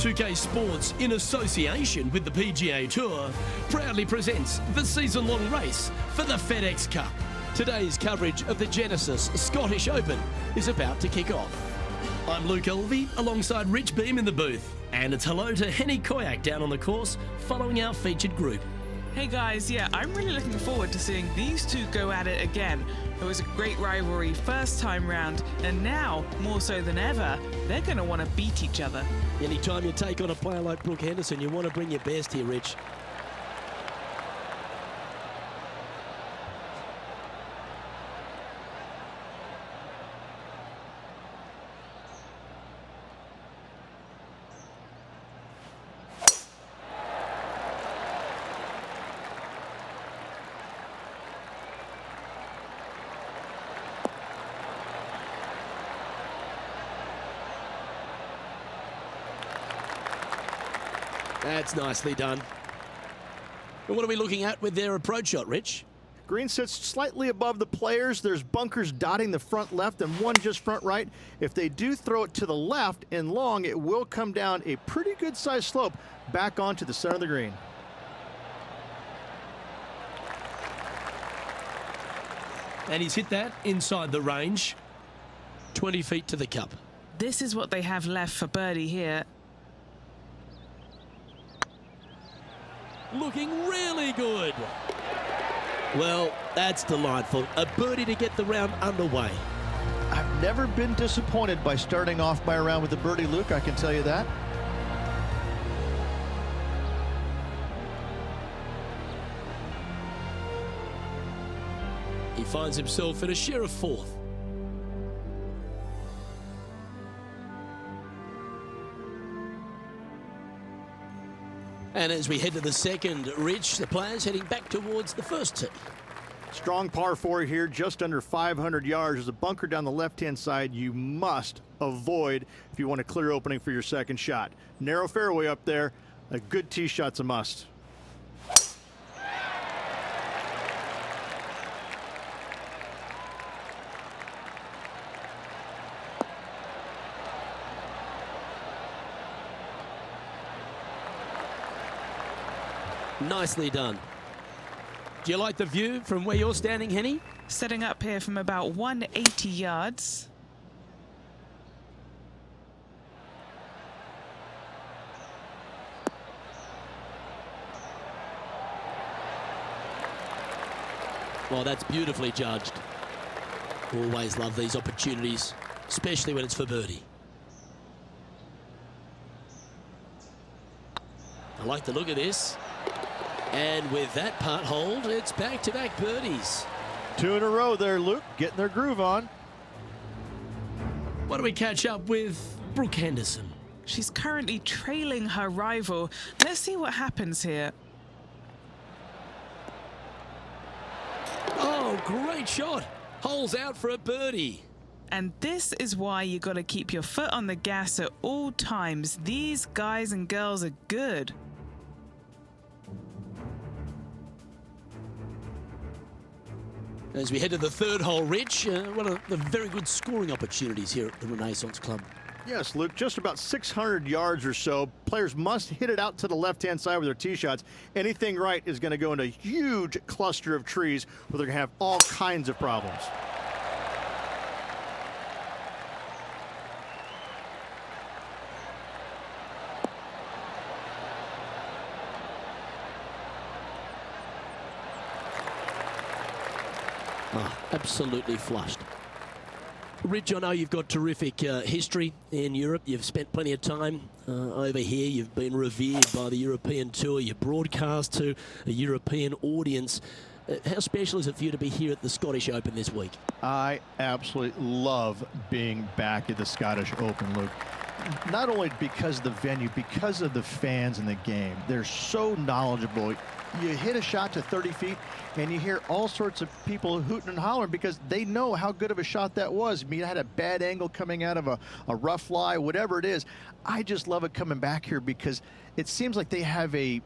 2K Sports, in association with the PGA Tour, proudly presents the season-long race for the FedEx Cup. Today's coverage of the Genesis Scottish Open is about to kick off. I'm Luke Elvey, alongside Rich Beam in the booth, and it's hello to Henny Koyak down on the course, following our featured group. Hey guys, I'm really looking forward to seeing these two go at it again. It was a great rivalry first time round, and now, more so than ever, they're going to want to beat each other. Anytime you take on a player like Brooke Henderson, you want to bring your best here, Rich. That's nicely done. And what are we looking at with their approach shot, Rich? Green sits slightly above the players. There's bunkers dotting the front left and one just front right. If they do throw it to the left and long, it will come down a pretty good sized slope back onto the center of the green. And he's hit that inside the range. 20 feet to the cup. This is what they have left for birdie here. Looking really good. Well, that's delightful. A birdie to get the round underway. I've never been disappointed by starting off my round with a birdie, Luke, I can tell you that. He finds himself in a share of fourth. And as we head to the second, Rich, the players heading back towards the first tee. Strong par 4 here, just under 500 yards. There's a bunker down the left-hand side you must avoid if you want a clear opening for your second shot. Narrow fairway up there. A good tee shot's a must. Nicely done. Do you like the view from where you're standing, Henny? Setting up here from about 180 yards. Well, that's beautifully judged. Always love these opportunities, especially when it's for birdie. I like the look of this. And with that putt hold, it's back-to-back birdies. 2 in a row there, Luke, getting their groove on. What do we catch up with Brooke Henderson? She's currently trailing her rival. Let's see what happens here. Oh, great shot. Holes out for a birdie. And this is why you got to keep your foot on the gas at all times. These guys and girls are good. As we head to the third hole, Rich, one of the very good scoring opportunities here at the Renaissance Club. Yes, Luke, just about 600 yards or so. Players must hit it out to the left-hand side with their tee shots. Anything right is going to go into a huge cluster of trees where they're going to have all kinds of problems. Oh, absolutely flushed. Rich, I know you've got terrific history in Europe. You've spent plenty of time over here. You've been revered by the European Tour. You broadcast to a European audience. How special is it for you to be here at the Scottish Open this week? I absolutely love being back at the Scottish Open, Luke. Not only because of the venue, because of the fans in the game. They're so knowledgeable. You hit a shot to 30 feet and you hear all sorts of people hooting and hollering because they know how good of a shot that was. I mean, it had a bad angle coming out of a rough lie, whatever it is. I just love it coming back here because it seems like they have a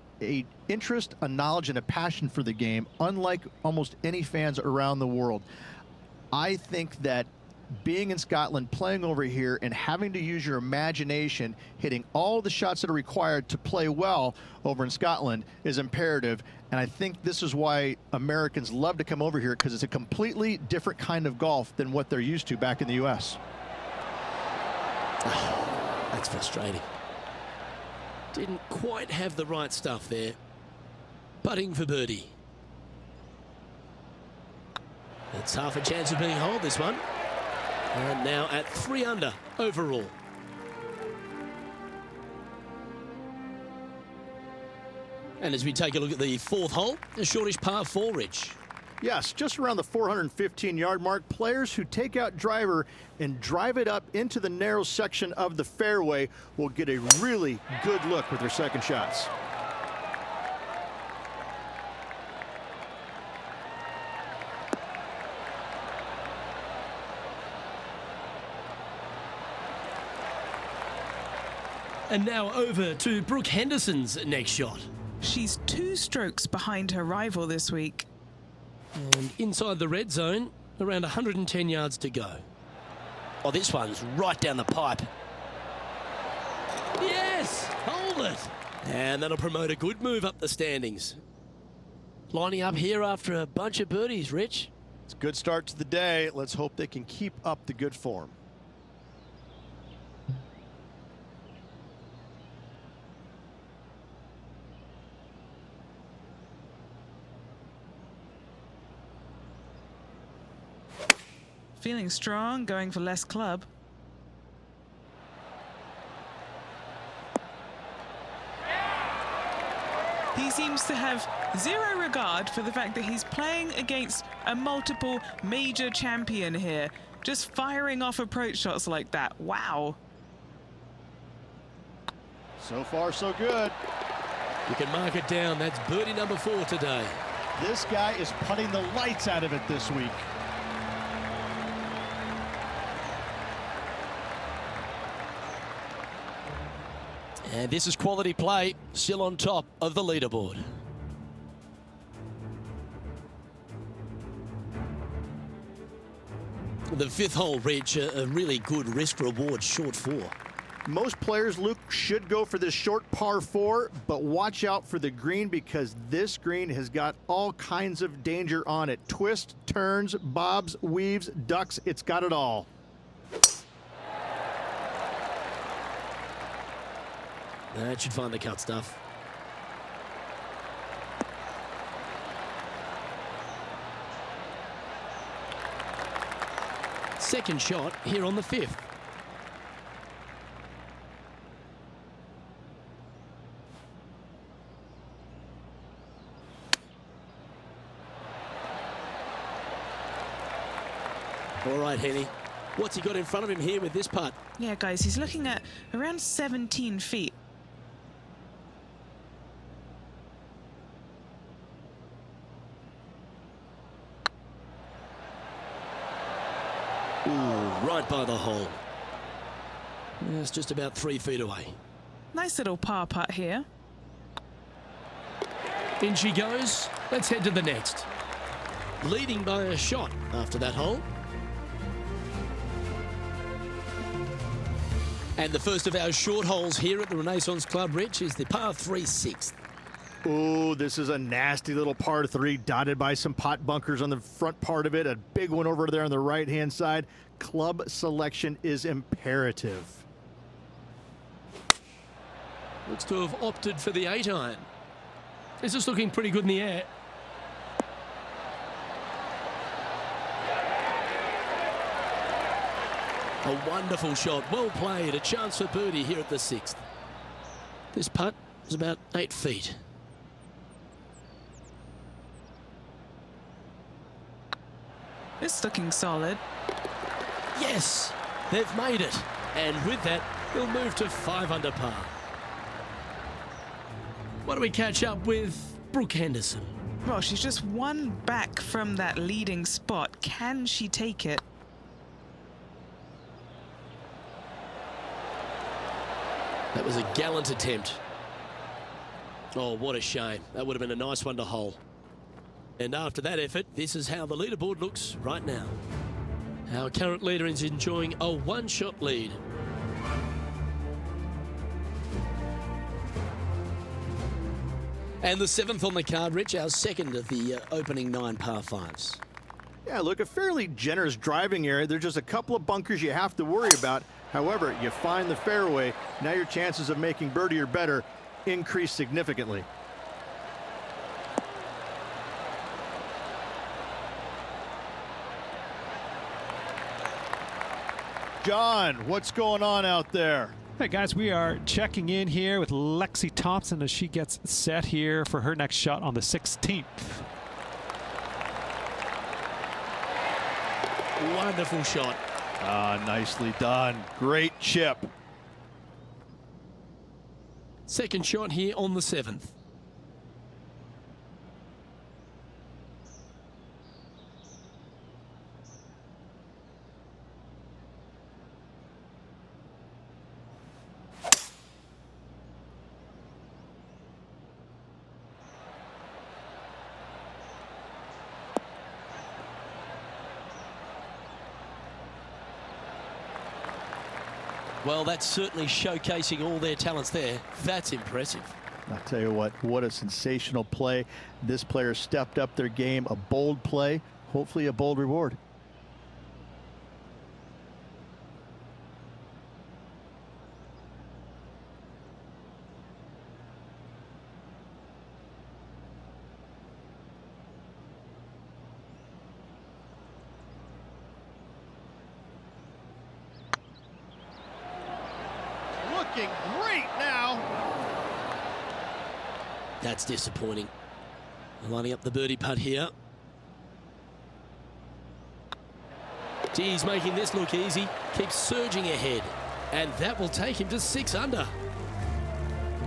interest, a knowledge, and a passion for the game, unlike almost any fans around the world. I think that being in Scotland, playing over here, and having to use your imagination, hitting all the shots that are required to play well over in Scotland is imperative. And I think this is why Americans love to come over here, because it's a completely different kind of golf than what they're used to back in the U.S. That's frustrating. Didn't quite have the right stuff there. Putting for birdie. It's half a chance of being holed, this one. And now at 3 under overall. And as we take a look at the 4th hole, a shortish par 4, Rich. Yes, just around the 415-yard mark. Players who take out driver and drive it up into the narrow section of the fairway will get a really good look with their second shots. And now over to Brooke Henderson's next shot. She's 2 strokes behind her rival this week. And inside the red zone, around 110 yards to go. Oh, this one's right down the pipe. Yes! Hold it! And that'll promote a good move up the standings. Lining up here after a bunch of birdies, Rich. It's a good start to the day. Let's hope they can keep up the good form. Feeling strong, going for less club. He seems to have zero regard for the fact that he's playing against a multiple major champion here. Just firing off approach shots like that. Wow. So far, so good. You can mark it down. That's birdie number 4 today. This guy is putting the lights out of it this week. And this is quality play, still on top of the leaderboard. The 5th hole, Rich, a really good risk-reward short 4. Most players, Luke, should go for this short par 4, but watch out for the green, because this green has got all kinds of danger on it. Twists, turns, bobs, weaves, ducks, it's got it all. That should find the cut stuff. Second shot here on the 5th. All right, Henny. What's he got in front of him here with this putt? Yeah, guys, he's looking at around 17 feet. Ooh, right by the hole. It's just about 3 feet away. Nice little par putt here. In she goes. Let's head to the next. Leading by a shot after that hole. And the first of our short holes here at the Renaissance Club, Rich, is the par 3 6th. Oh, this is a nasty little par 3 dotted by some pot bunkers on the front part of it. A big one over there on the right-hand side. Club selection is imperative. Looks to have opted for the 8-iron. This is looking pretty good in the air. A wonderful shot, well played, a chance for birdie here at the 6th. This putt is about 8 feet. It's looking solid. Yes, they've made it. And with that, we'll move to 5 under par. Why don't we catch up with Brooke Henderson? Well, she's just one back from that leading spot. Can she take it? That was a gallant attempt. Oh, what a shame. That would have been a nice one to hole. And after that effort, this is how the leaderboard looks right now. Our current leader is enjoying a one-shot lead. And the 7th on the card, Rich, our second of the opening 9 par 5s. Yeah, look, a fairly generous driving area. There's just a couple of bunkers you have to worry about. However, you find the fairway. Now your chances of making birdie or better increase significantly. John, what's going on out there? Hey guys, we are checking in here with Lexi Thompson as she gets set here for her next shot on the 16th. Wonderful shot. Ah, nicely done. Great chip. Second shot here on the 7th. Well, that's certainly showcasing all their talents there. That's impressive. I'll tell you what a sensational play. This player stepped up their game, a bold play, hopefully a bold reward. Looking great now. That's disappointing. Lining up the birdie putt here. He's making this look easy. Keeps surging ahead. And that will take him to 6 under.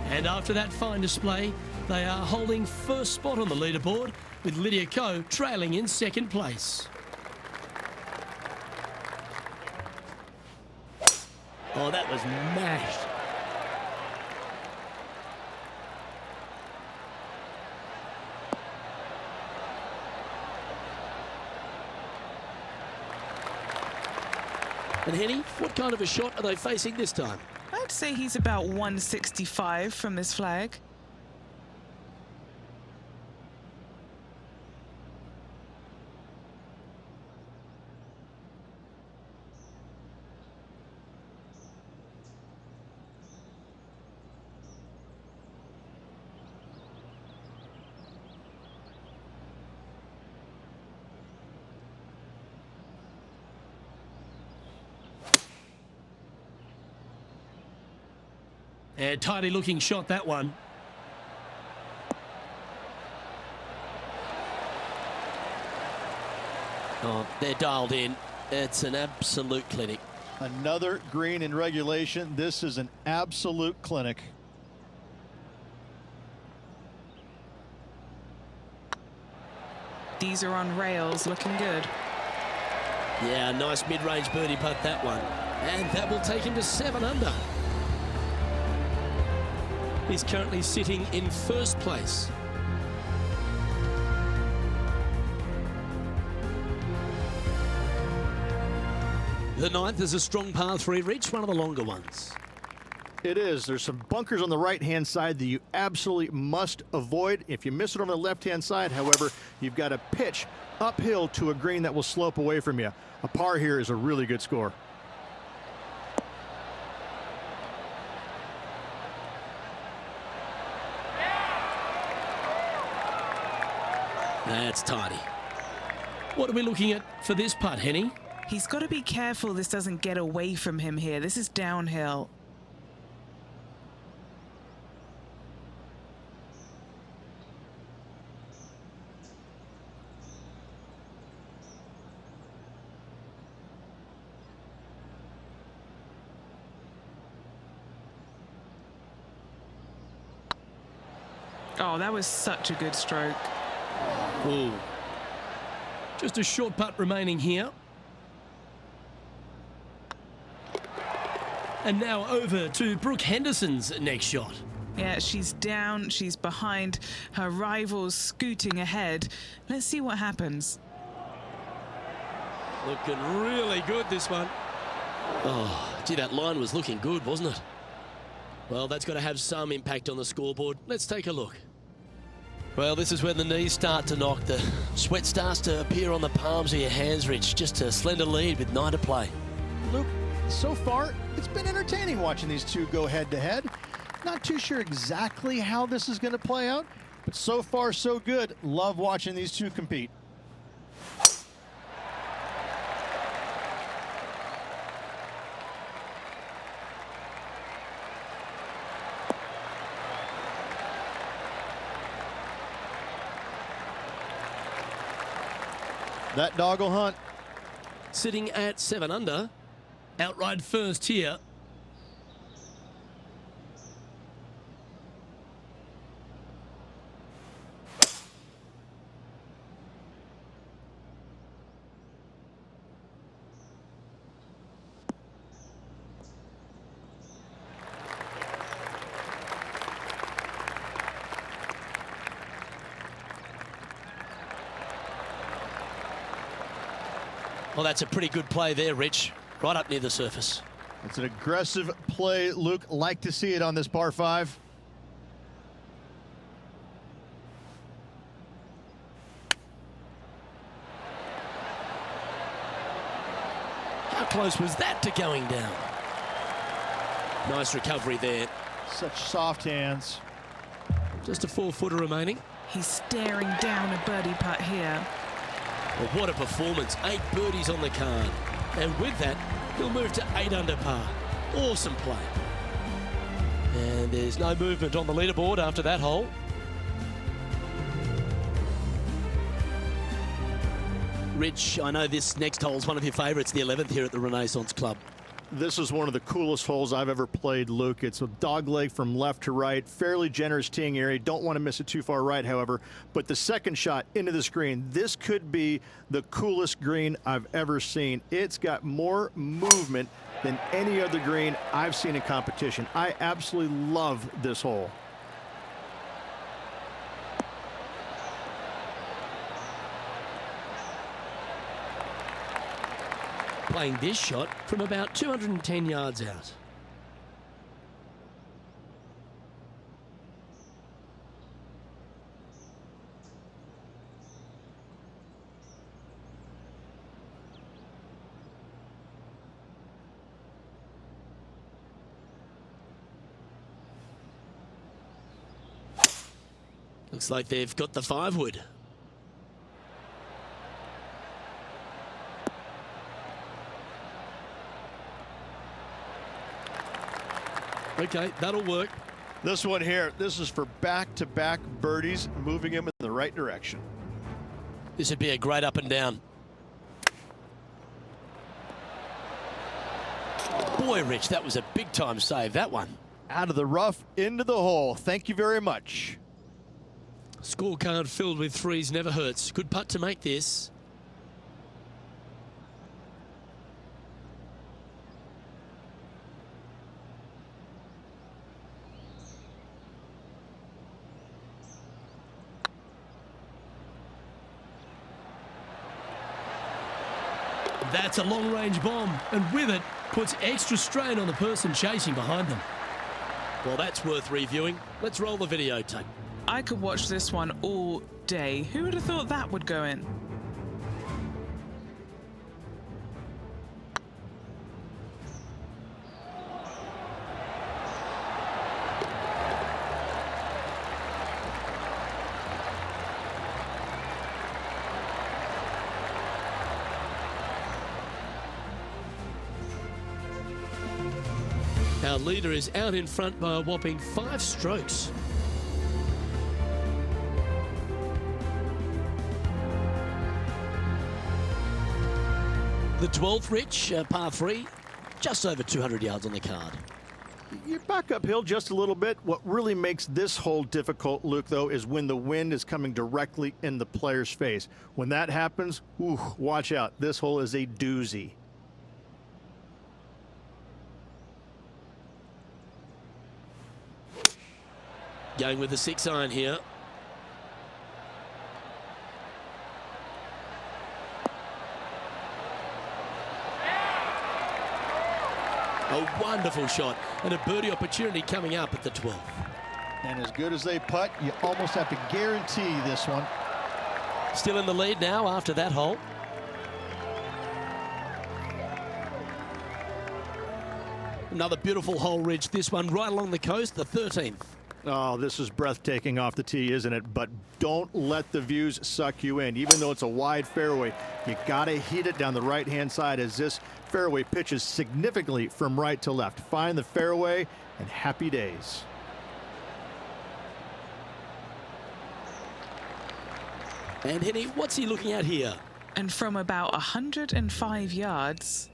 And after that fine display, they are holding first spot on the leaderboard, with Lydia Ko trailing in second place. Oh, that was mashed. And Henny, what kind of a shot are they facing this time? I'd say he's about 165 from this flag. And tidy looking shot, that one. Oh, they're dialed in. It's an absolute clinic. Another green in regulation. This is an absolute clinic. These are on rails, looking good. Yeah, nice mid-range birdie putt, that one. And that will take him to 7 under. He's currently sitting in first place. The 9th is a strong par 3 reach, one of the longer ones. It is. There's some bunkers on the right-hand side that you absolutely must avoid. If you miss it on the left-hand side, however, you've got to pitch uphill to a green that will slope away from you. A par here is a really good score. That's tidy. What are we looking at for this putt, Henny? He's got to be careful this doesn't get away from him here. This is downhill. Oh, that was such a good stroke. Ooh. Just a short putt remaining here. And now over to Brooke Henderson's next shot. Yeah, she's down, she's behind, her rival's scooting ahead. Let's see what happens. Looking really good, this one. Oh, gee, that line was looking good, wasn't it? Well, that's got to have some impact on the scoreboard. Let's take a look. Well, this is when the knees start to knock. The sweat starts to appear on the palms of your hands, Rich. Just a slender lead with 9 to play. Luke, so far, it's been entertaining watching these two go head-to-head. Not too sure exactly how this is going to play out, but so far, so good. Love watching these two compete. That dog will hunt. Sitting at 7 under. Outright first here. Well, that's a pretty good play there, Rich. Right up near the surface. It's an aggressive play, Luke. Like to see it on this par 5. How close was that to going down? Nice recovery there. Such soft hands. Just a 4-footer remaining. He's staring down a birdie putt here. Well, what a performance. 8 birdies on the card. And with that, he'll move to 8 under par. Awesome play. And there's no movement on the leaderboard after that hole. Rich, I know this next hole is one of your favourites, the 11th here at the Renaissance Club. This is one of the coolest holes I've ever played, Luke. It's a dog leg from left to right, fairly generous teeing area. Don't want to miss it too far right, however. But the second shot into the green, this could be the coolest green I've ever seen. It's got more movement than any other green I've seen in competition. I absolutely love this hole. Playing this shot from about 210 yards out. Looks like they've got the 5-wood. Okay, that'll work. This one here, this is for back-to-back birdies, moving him in the right direction. This would be a great up and down. Boy, Rich, that was a big-time save, that one. Out of the rough, into the hole. Thank you very much. Scorecard filled with 3s never hurts. Good putt to make this. That's a long-range bomb, and with it, puts extra strain on the person chasing behind them. Well, that's worth reviewing. Let's roll the videotape. I could watch this one all day. Who would have thought that would go in? Our leader is out in front by a whopping 5 strokes. The 12th, Rich, par 3, just over 200 yards on the card. You're back uphill just a little bit. What really makes this hole difficult, Luke, though, is when the wind is coming directly in the player's face. When that happens, ooh, watch out. This hole is a doozy. Going with the 6-iron here. A wonderful shot and a birdie opportunity coming up at the 12th. And as good as they putt, you almost have to guarantee this one. Still in the lead now after that hole. Another beautiful hole, Rich. This one right along the coast, the 13th. Oh, this is breathtaking off the tee, isn't it? But don't let the views suck you in. Even though it's a wide fairway, you got to hit it down the right-hand side as this fairway pitches significantly from right to left. Find the fairway and happy days. And Henny, what's he looking at here? And from about 105 yards,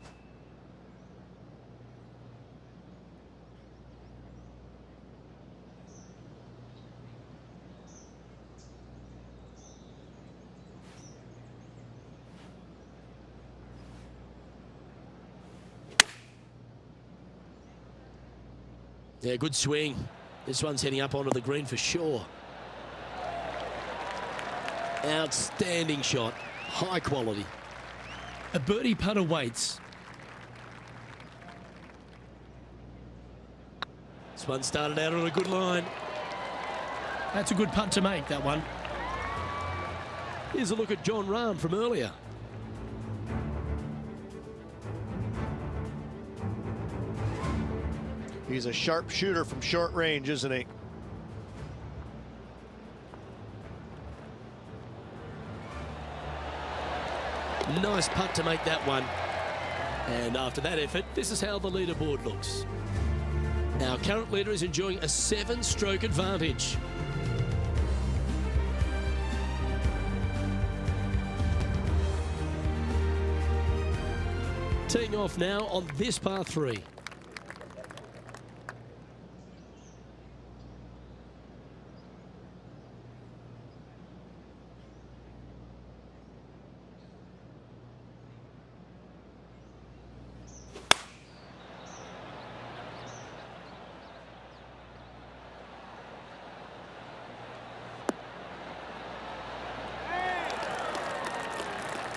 yeah, good swing. This one's heading up onto the green for sure. Outstanding shot. High quality. A birdie putt awaits. This one started out on a good line. That's a good putt to make, that one. Here's a look at Jon Rahm from earlier. He's a sharp shooter from short range, isn't he? Nice putt to make that one. And after that effort, this is how the leaderboard looks. Our current leader is enjoying a 7-stroke advantage. Teeing off now on this par 3.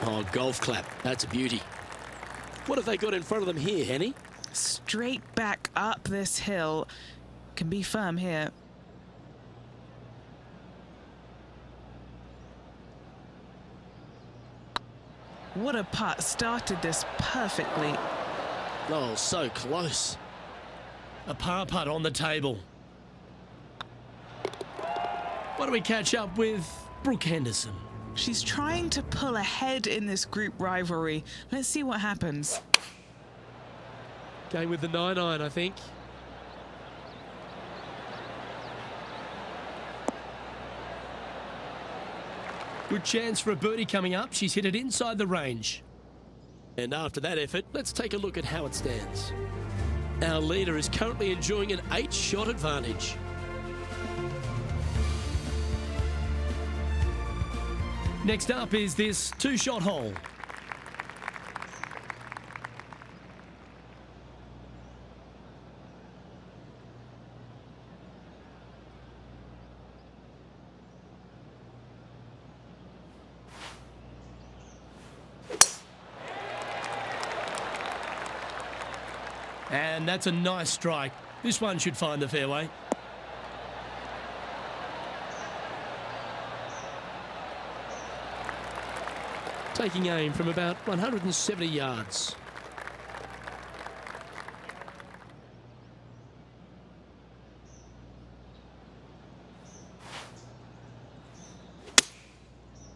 Oh, golf clap. That's a beauty. What have they got in front of them here, Henny? straight back up this hill. Can be firm here. What a putt. Started this perfectly. Oh, so close. A par putt on the table. Why don't we catch up with Brooke Henderson? She's trying to pull ahead in this group rivalry. Let's see what happens. Going with the 9-iron, I think. Good chance for a birdie coming up. She's hit it inside the range. And after that effort, let's take a look at how it stands. Our leader is currently enjoying an 8-shot advantage. Next up is this 2-shot hole. And that's a nice strike. This one should find the fairway. Taking aim from about 170 yards.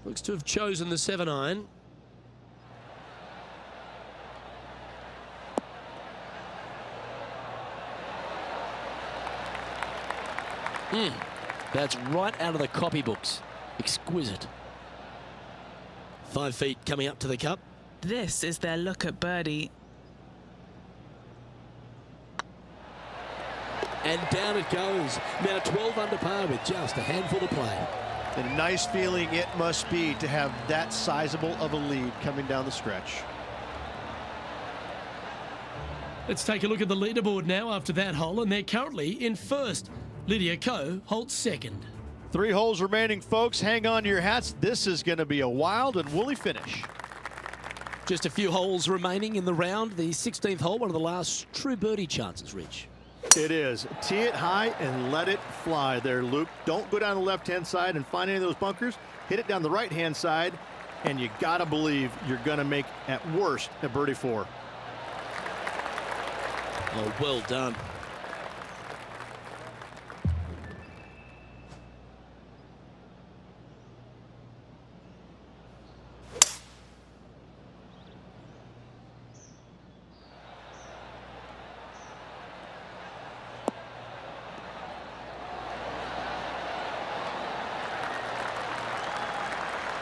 Looks to have chosen the 7-iron. That's right out of the copybooks. Exquisite. 5 feet coming up to the cup. This is their look at birdie. And down it goes. Now 12 under par with just a handful to play. And a nice feeling it must be to have that sizable of a lead coming down the stretch. Let's take a look at the leaderboard now after that hole, and they're currently in first. Lydia Ko holds second. 3 holes remaining, folks. Hang on to your hats. This is going to be a wild and woolly finish. Just a few holes remaining in the round. The 16th hole, one of the last true birdie chances, Rich. It is. Tee it high and let it fly there, Luke. Don't go down the left-hand side and find any of those bunkers. Hit it down the right-hand side, and you got to believe you're going to make, at worst, a birdie 4. Oh, well done.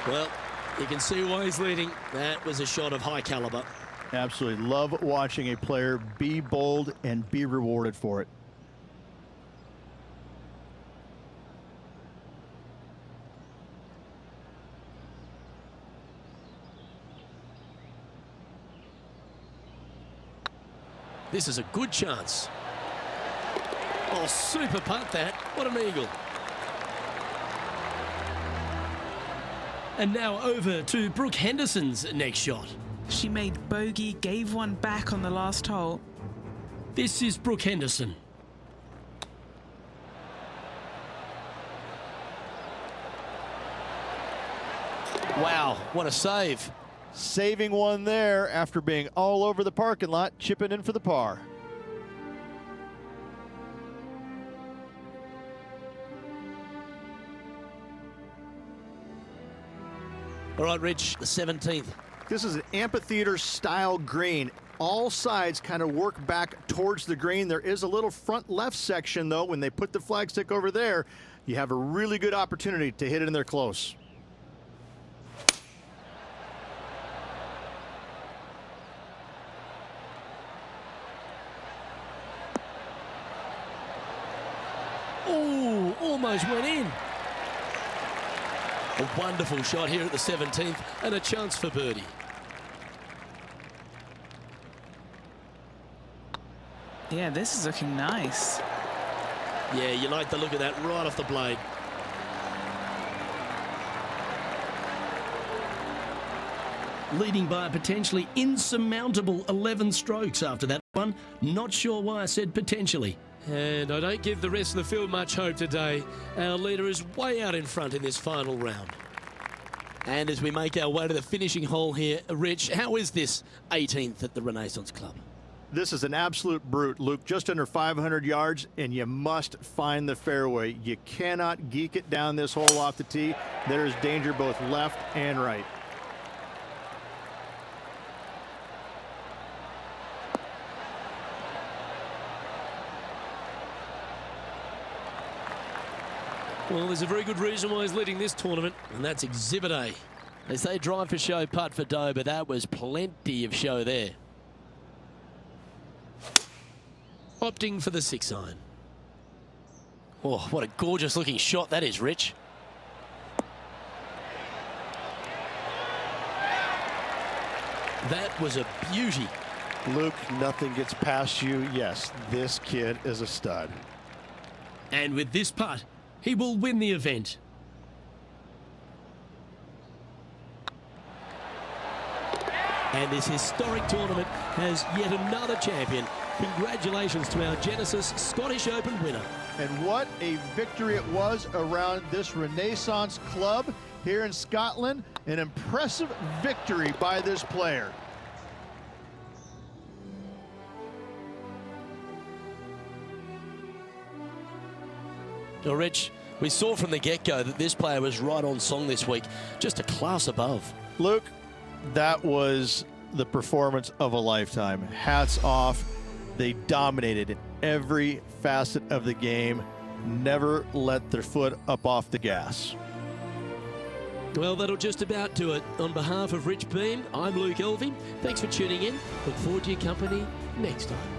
Well, you can see why he's leading. That was a shot of high caliber. Absolutely. Love watching a player be bold and be rewarded for it. This is a good chance. Oh, super putt that. What an eagle. And now over to Brooke Henderson's next shot. She made bogey, gave one back on the last hole. This is Brooke Henderson. Wow, what a save. Saving one there after being all over the parking lot, chipping in for the par. All right, Rich, the 17th. This is an amphitheater style green. All sides kind of work back towards the green. There is a little front left section, though. When they put the flagstick over there, you have a really good opportunity to hit it in there close. Oh, almost went in. A wonderful shot here at the 17th and a chance for birdie. Yeah, this is looking nice. Yeah, you like the look of that right off the blade. Leading by a potentially insurmountable 11 strokes after that one. Not sure why I said potentially. And I don't give the rest of the field much hope today. Our leader is way out in front in this final round. And as we make our way to the finishing hole here, Rich, how is this 18th at the Renaissance Club? This is an absolute brute, Luke. Just under 500 yards, and you must find the fairway. You cannot geek it down this hole off the tee. There is danger both left and right. Well, there's a very good reason why he's leading this tournament, and that's Exhibit A. They say drive for show, putt for dough, but that was plenty of show there. Opting for the 6-iron. Oh, what a gorgeous looking shot that is, Rich. That was a beauty. Luke, nothing gets past you. Yes, this kid is a stud. And with this putt, he will win the event. And this historic tournament has yet another champion. Congratulations to our Genesis Scottish Open winner. And what a victory it was around this Renaissance Club here in Scotland. An impressive victory by this player. Now, Rich, we saw from the get-go that this player was right on song this week, just a class above. Luke, that was the performance of a lifetime. Hats off. They dominated every facet of the game. Never let their foot up off the gas. Well, that'll just about do it. On behalf of Rich Beem, I'm Luke Elvey. Thanks for tuning in. Look forward to your company next time.